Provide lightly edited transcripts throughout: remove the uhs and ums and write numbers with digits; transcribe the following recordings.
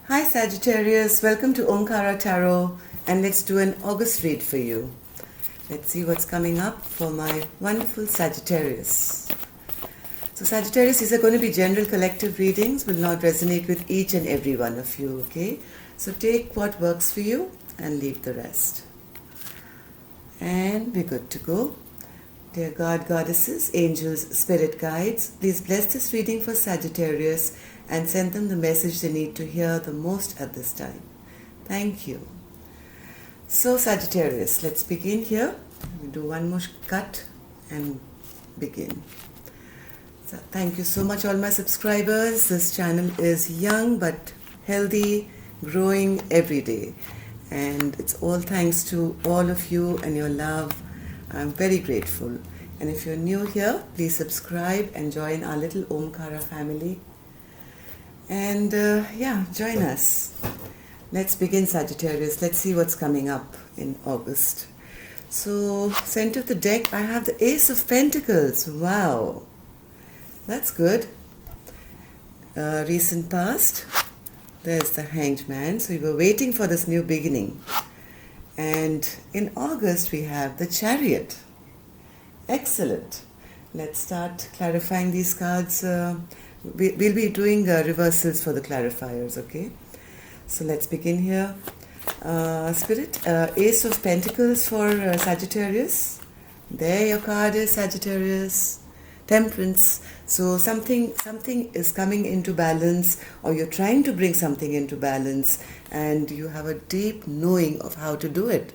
Hi Sagittarius, welcome to Omkara Tarot, and let's do an August read for you. Let's see what's coming up for my wonderful Sagittarius. So Sagittarius, these are going to be general collective readings, will not resonate with each and every one of you, okay? So take what works for you and leave the rest. And we're good to go. Dear God, Goddesses, Angels, Spirit Guides, please bless this reading for Sagittarius and send them the message they need to hear the most at this time. Thank you. So Sagittarius, let's begin here. We'll do one more cut and begin. So thank you so much all my subscribers. This channel is young but healthy, growing every day. And it's all thanks to all of you and your love. I'm very grateful. And if you're new here, please subscribe and join our little Omkara family. And join us. Let's begin, Sagittarius. Let's see what's coming up in August. So, center of the deck, I have the Ace of Pentacles. Wow. That's good. Recent past. There's the Hanged Man. So we were waiting for this new beginning. And in August, we have the Chariot. Excellent. Let's start clarifying these cards. We'll be doing reversals for the clarifiers, okay? So let's begin here. Spirit, Ace of Pentacles for Sagittarius. There your card is, Sagittarius. Temperance. So something is coming into balance, or you're trying to bring something into balance, and you have a deep knowing of how to do it.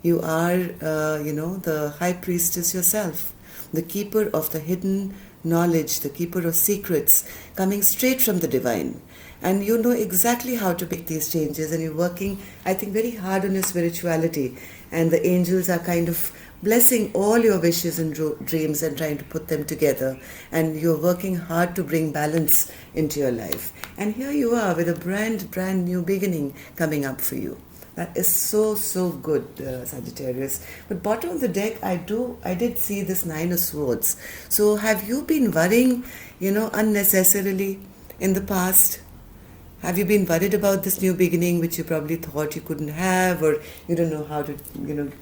You are, the high priestess yourself, the keeper of the hidden knowledge, the keeper of secrets, coming straight from the divine. And you know exactly how to make these changes, and you're working, I think, very hard on your spirituality. And the angels are kind of blessing all your wishes and dreams and trying to put them together. And you're working hard to bring balance into your life. And here you are with a brand new beginning coming up for you. That is so good, Sagittarius. But bottom of the deck, I did see this Nine of Swords. So have you been worrying, unnecessarily in the past? Have you been worried about this new beginning, which you probably thought you couldn't have, or you don't know how to,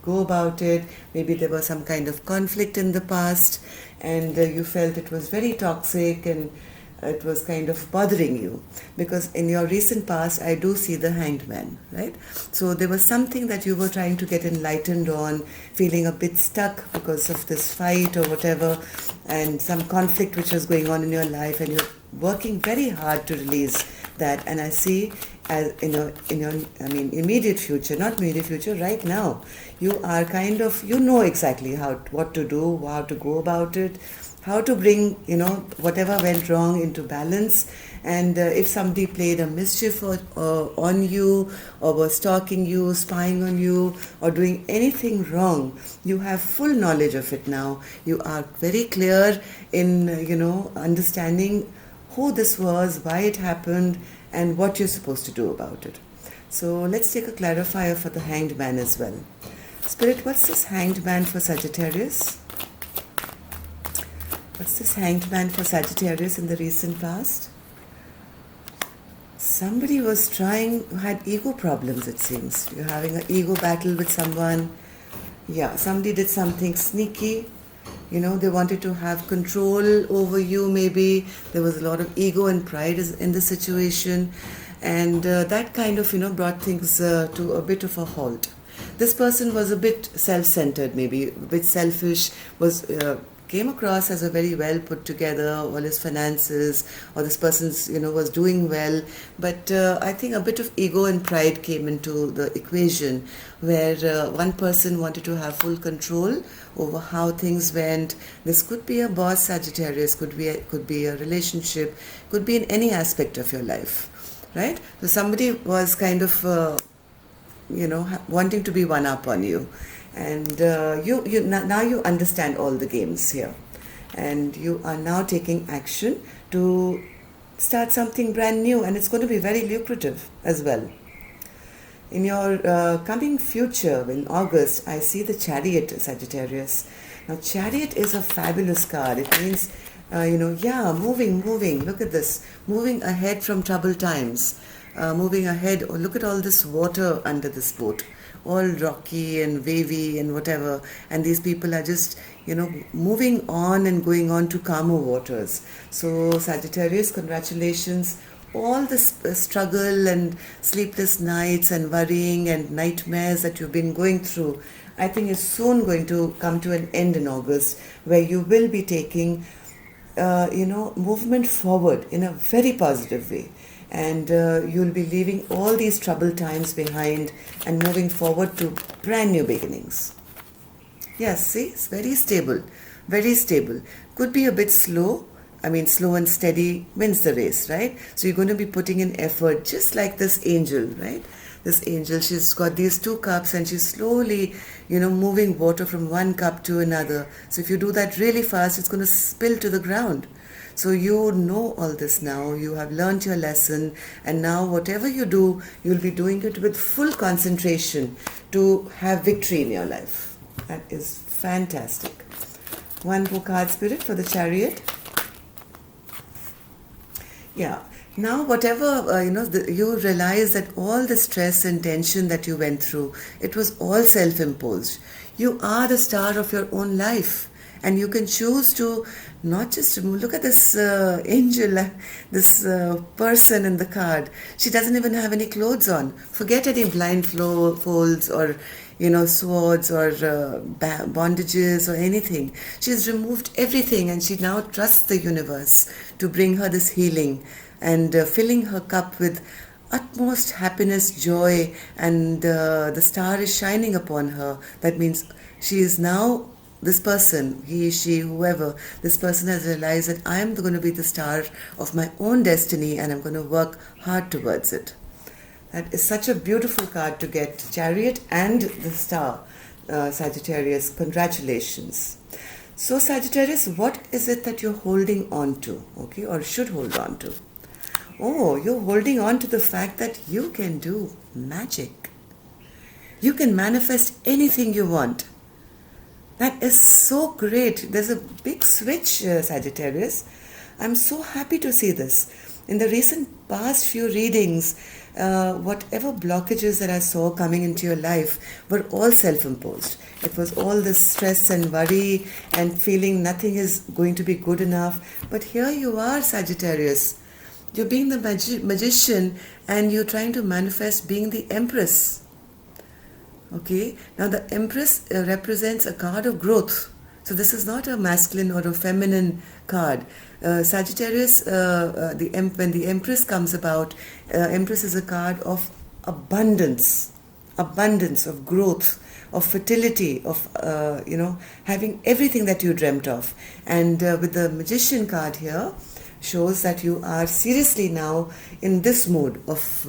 go about it? Maybe there was some kind of conflict in the past, and you felt it was very toxic, and it was kind of bothering you. Because in your recent past, I do see the Hanged Man, right? So there was something that you were trying to get enlightened on, feeling a bit stuck because of this fight or whatever, and some conflict which was going on in your life, and you're working very hard to release that. And I see, as in your immediate future, not immediate future, right now, you are kind of, exactly what to do, how to go about it, how to bring, whatever went wrong into balance. And if somebody played a mischief on you, or was stalking you, spying on you, or doing anything wrong, you have full knowledge of it now. You are very clear in, understanding who this was, why it happened, and what you're supposed to do about it. So let's take a clarifier for the Hanged Man as well. Spirit, what's this Hanged Man for Sagittarius? What's this Hanged Man for Sagittarius in the recent past? Somebody had ego problems, it seems. You're having an ego battle with someone. Yeah, somebody did something sneaky. They wanted to have control over you, maybe. There was a lot of ego and pride in the situation. And that kind of, brought things to a bit of a halt. This person was a bit self-centered, maybe, a bit selfish, came across as a very well put together, all his finances, or this person's, was doing well. But I think a bit of ego and pride came into the equation, where one person wanted to have full control over how things went. This could be a boss, Sagittarius, could be a relationship, could be in any aspect of your life, right? So somebody was kind of, wanting to be one up on you. And now you understand all the games here, and you are now taking action to start something brand new, and it's going to be very lucrative as well. In your coming future, in August, I see the Chariot, Sagittarius. Now, Chariot is a fabulous card. It means, moving. Look at this. Moving ahead from troubled times. moving ahead. Or look at all this water under this boat, all rocky and wavy and whatever. And these people are just, moving on and going on to calmer waters. So Sagittarius, congratulations. All this struggle and sleepless nights and worrying and nightmares that you've been going through, I think is soon going to come to an end in August, where you will be taking, movement forward in a very positive way. And you'll be leaving all these troubled times behind and moving forward to brand new beginnings. Yes, see, it's very stable, very stable. Could be a bit slow. I mean, slow and steady wins the race, right? So you're going to be putting in effort, just like this angel, right? This angel, she's got these 2 cups and she's slowly, moving water from one cup to another. So if you do that really fast, it's going to spill to the ground. So you know all this now, you have learned your lesson, and now whatever you do, you'll be doing it with full concentration to have victory in your life. That is fantastic. One more card, Spirit, for the Chariot. Yeah. Now, whatever, you realize that all the stress and tension that you went through, it was all self-imposed. You are the star of your own life. And you can choose to not just look at this angel, this person in the card. She doesn't even have any clothes on. Forget any blindfolds or, swords or bondages or anything. She's removed everything and she now trusts the universe to bring her this healing and filling her cup with utmost happiness, joy, and the star is shining upon her. That means she is now, this person, he, she, whoever, this person has realized that I am going to be the star of my own destiny and I'm going to work hard towards it. That is such a beautiful card to get, Chariot and the star, Sagittarius. Congratulations. So Sagittarius, what is it that you're holding on to, okay, or should hold on to? Oh, you're holding on to the fact that you can do magic. You can manifest anything you want. That is so great. There's a big switch, Sagittarius. I'm so happy to see this. In the recent past few readings, whatever blockages that I saw coming into your life were all self-imposed. It was all this stress and worry and feeling nothing is going to be good enough. But here you are, Sagittarius. You're being the magician and you're trying to manifest being the Empress. Okay, now the Empress represents a card of growth. So this is not a masculine or a feminine card. Sagittarius, when the Empress comes about, Empress is a card of abundance of growth, of fertility, of, having everything that you dreamt of. And with the Magician card here, shows that you are seriously now in this mood of,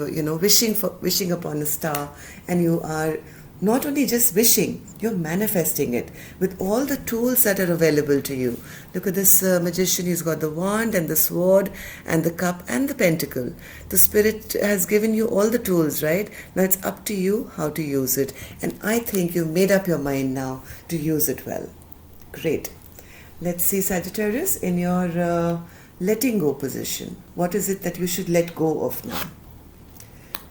wishing upon a star, and you are not only just wishing, you're manifesting it with all the tools that are available to you. Look at this magician, he's got the wand and the sword and the cup and the pentacle. The Spirit has given you all the tools, right? Now it's up to you how to use it. And I think you've made up your mind now to use it well. Great. Let's see, Sagittarius, in your letting go position. What is it that you should let go of now?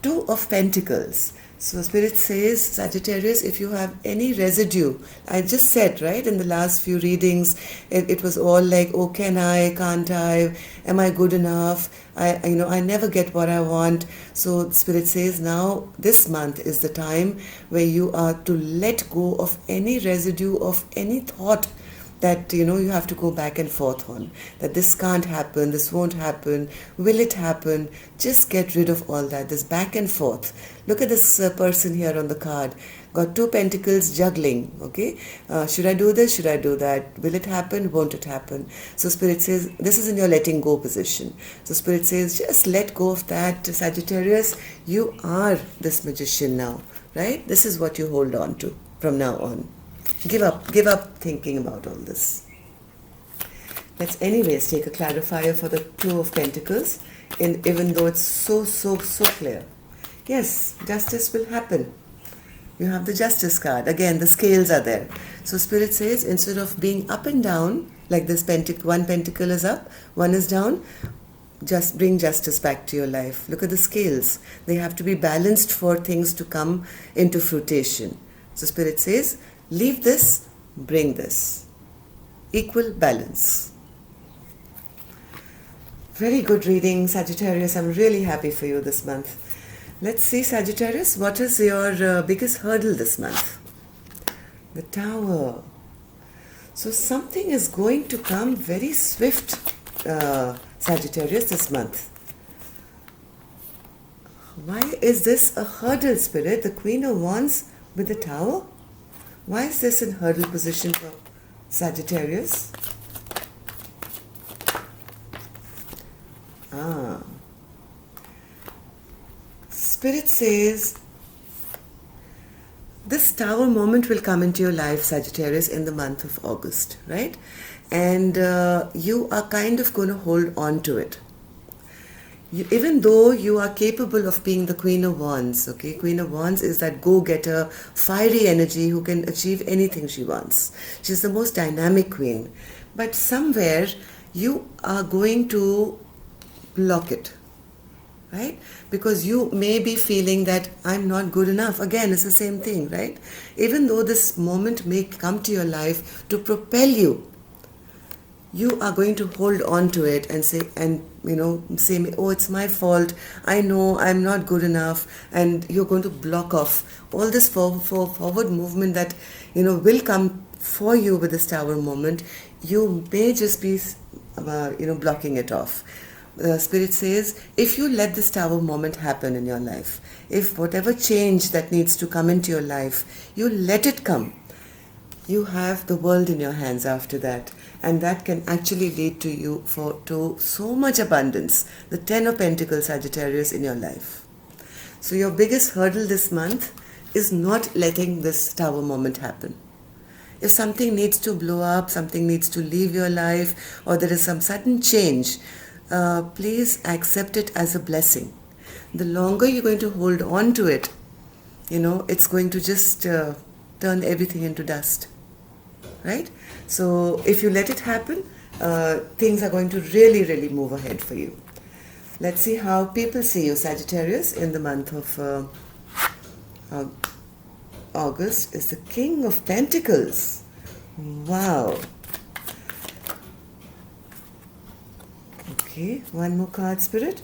2 of Pentacles. So Spirit says, Sagittarius, if you have any residue, I just said, right, in the last few readings, it was all like, oh, can I, can't I, am I good enough? I never get what I want. So Spirit says now, this month is the time where you are to let go of any residue of any thought that, you have to go back and forth on. That this can't happen, this won't happen, will it happen? Just get rid of all that, this back and forth. Look at this person here on the card. Got 2 pentacles juggling, okay? Should I do this? Should I do that? Will it happen? Won't it happen? So Spirit says, this is in your letting go position. So Spirit says, just let go of that, Sagittarius. You are this magician now, right? This is what you hold on to from now on. Give up thinking about all this. Let's anyways take a clarifier for the 2 of Pentacles, even though it's so clear. Yes, justice will happen. You have the Justice card. Again, the scales are there. So Spirit says, instead of being up and down, like this one pentacle is up, one is down, just bring justice back to your life. Look at the scales. They have to be balanced for things to come into fruition. So Spirit says, leave this, bring this. Equal balance. Very good reading, Sagittarius. I'm really happy for you this month. Let's see, Sagittarius, what is your biggest hurdle this month? The Tower. So something is going to come very swift, Sagittarius, this month. Why is this a hurdle, Spirit? The Queen of Wands with the Tower? Why is this in hurdle position for Sagittarius? Spirit says, this Tower moment will come into your life, Sagittarius, in the month of August, right? And you are kind of going to hold on to it. Even though you are capable of being the Queen of Wands, okay? Queen of Wands is that go-getter, fiery energy who can achieve anything she wants. She's the most dynamic queen. But somewhere you are going to block it, right? Because you may be feeling that I'm not good enough. Again, it's the same thing, right? Even though this moment may come to your life to propel you, you are going to hold on to it and say, oh, it's my fault. I know I'm not good enough. And you're going to block off all this forward movement that, will come for you with this Tower moment. You may just be, blocking it off. The Spirit says, if you let this Tower moment happen in your life, if whatever change that needs to come into your life, you let it come, you have the world in your hands after that. And that can actually lead to you to so much abundance. The Ten of Pentacles, Sagittarius, in your life. So your biggest hurdle this month is not letting this Tower moment happen. If something needs to blow up, something needs to leave your life, or there is some sudden change, please accept it as a blessing. The longer you're going to hold on to it, it's going to just turn everything into dust, right? So if you let it happen, things are going to really, really move ahead for you. Let's see how people see you, Sagittarius, in the month of August. Is the King of Pentacles. Wow. Okay, one more card, Spirit.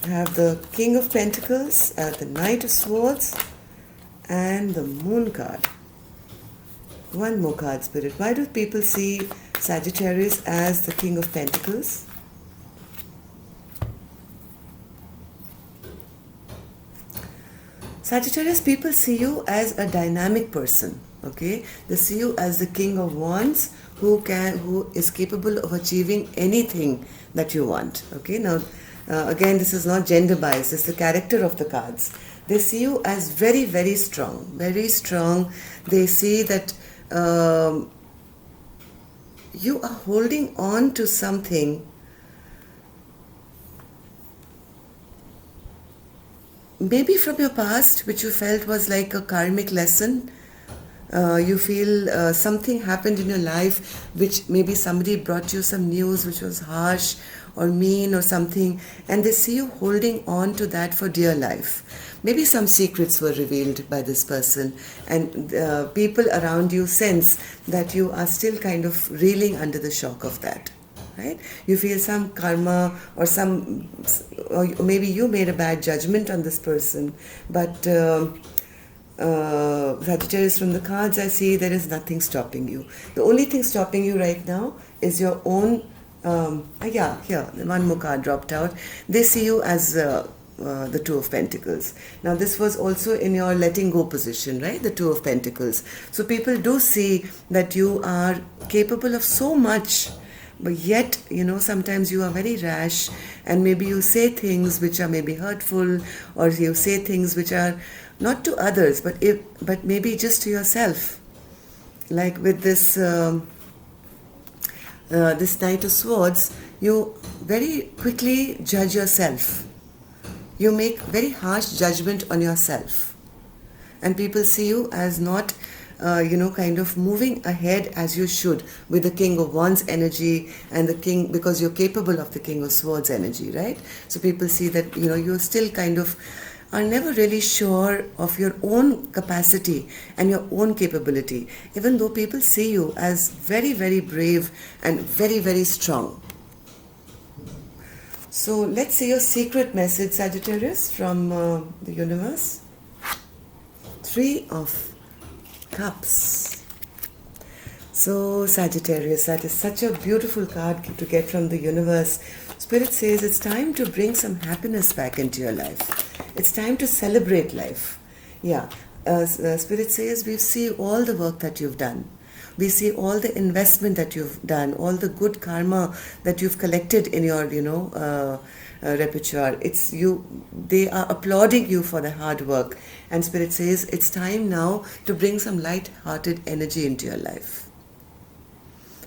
I have the King of Pentacles, the Knight of Swords, and the Moon card. One more card, Spirit. Why do people see Sagittarius as the King of Pentacles? Sagittarius, people see you as a dynamic person, okay? They see you as the King of Wands who is capable of achieving anything that you want, okay? Now, again, this is not gender bias, it's the character of the cards. They see you as very, very strong, very strong. They see that you are holding on to something maybe from your past, which you felt was like a karmic lesson. You feel something happened in your life which maybe somebody brought you some news which was harsh or mean or something, and they see you holding on to that for dear life. Maybe some secrets were revealed by this person, and people around you sense that you are still kind of reeling under the shock of that. Right? You feel some karma or maybe you made a bad judgment on this person, but Sagittarius, from the cards I see there is nothing stopping you. The only thing stopping you right now is your own, here, one more card dropped out. They see you as the Two of Pentacles. Now this was also in your letting go position, right? The Two of Pentacles. So people do see that you are capable of so much, but yet, sometimes you are very rash, and maybe you say things which are maybe hurtful, or you say things which are not to others, but maybe just to yourself. Like with this this Knight of Swords, you very quickly judge yourself. You make very harsh judgment on yourself, and people see you as not kind of moving ahead as you should with the King of Wands energy and the King, because you're capable of the King of Swords energy, right? So people see that, you're still kind of are never really sure of your own capacity and your own capability, even though people see you as very, very brave and very, very strong. So let's see your secret message, Sagittarius, from the universe. 3 of Cups. So Sagittarius, that is such a beautiful card to get from the universe. Spirit says it's time to bring some happiness back into your life. It's time to celebrate life. Yeah, Spirit says we see all the work that you've done. We see all the investment that you've done, all the good karma that you've collected in your, repertoire. They are applauding you for the hard work. And Spirit says it's time now to bring some light-hearted energy into your life.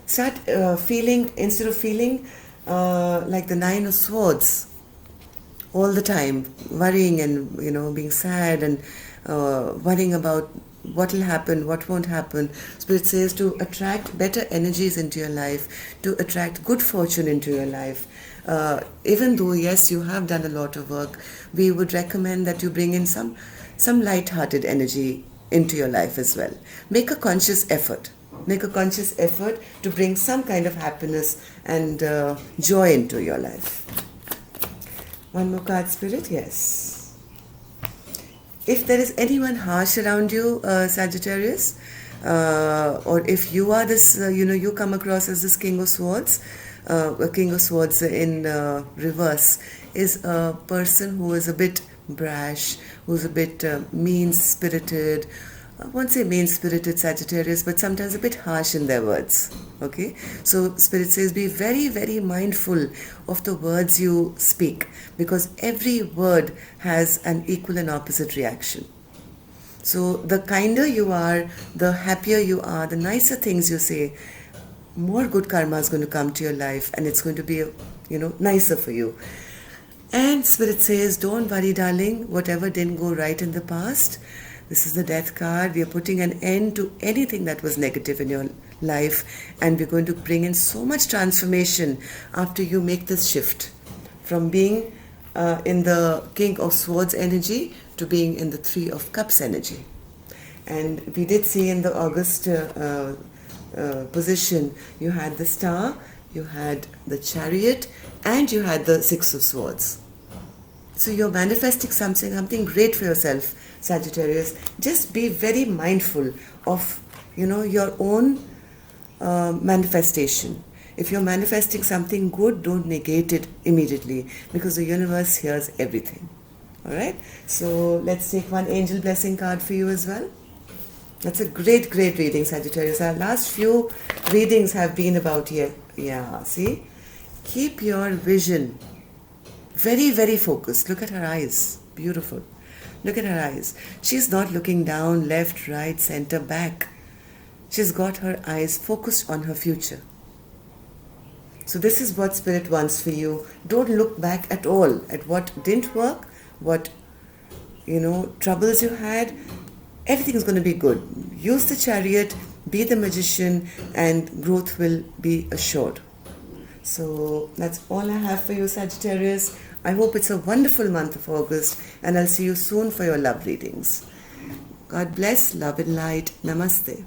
Start feeling, instead of feeling like the 9 of Swords all the time, worrying and, being sad and worrying about what will happen, what won't happen. Spirit says to attract better energies into your life, to attract good fortune into your life. Even though, yes, you have done a lot of work, we would recommend that you bring in some light-hearted energy into your life as well. Make a conscious effort. Make a conscious effort to bring some kind of happiness and joy into your life. One more card, Spirit, yes. If there is anyone harsh around you, Sagittarius, or if you are this, you come across as this King of Swords, a King of Swords in reverse is a person who is a bit brash, who's a bit mean-spirited. I won't say mean-spirited, Sagittarius, but sometimes a bit harsh in their words. Okay? So Spirit says be very, very mindful of the words you speak, because every word has an equal and opposite reaction. So the kinder you are, the happier you are, the nicer things you say, more good karma is going to come to your life, and it's going to be, nicer for you. And Spirit says, don't worry, darling, whatever didn't go right in the past. This is the Death card. We are putting an end to anything that was negative in your life, and we're going to bring in so much transformation after you make this shift from being in the King of Swords energy to being in the 3 of Cups energy. And we did see in the August position, you had the Star, you had the Chariot, and you had the 6 of Swords. So you're manifesting something great for yourself, Sagittarius. Just be very mindful of, your own manifestation. If you're manifesting something good, don't negate it immediately, because the universe hears everything. All right? So let's take one angel blessing card for you as well. That's a great, great reading, Sagittarius. Our last few readings have been about here. Yeah, see? Keep your vision very, very focused. Look at her eyes. Beautiful. Look at her eyes. She's not looking down, left, right, center, back. She's got her eyes focused on her future. So this is what Spirit wants for you. Don't look back at all at what didn't work, what, troubles you had. Everything is going to be good. Use the Chariot, be the magician, and growth will be assured. So that's all I have for you, Sagittarius. I hope it's a wonderful month of August, and I'll see you soon for your love readings. God bless, love and light. Namaste.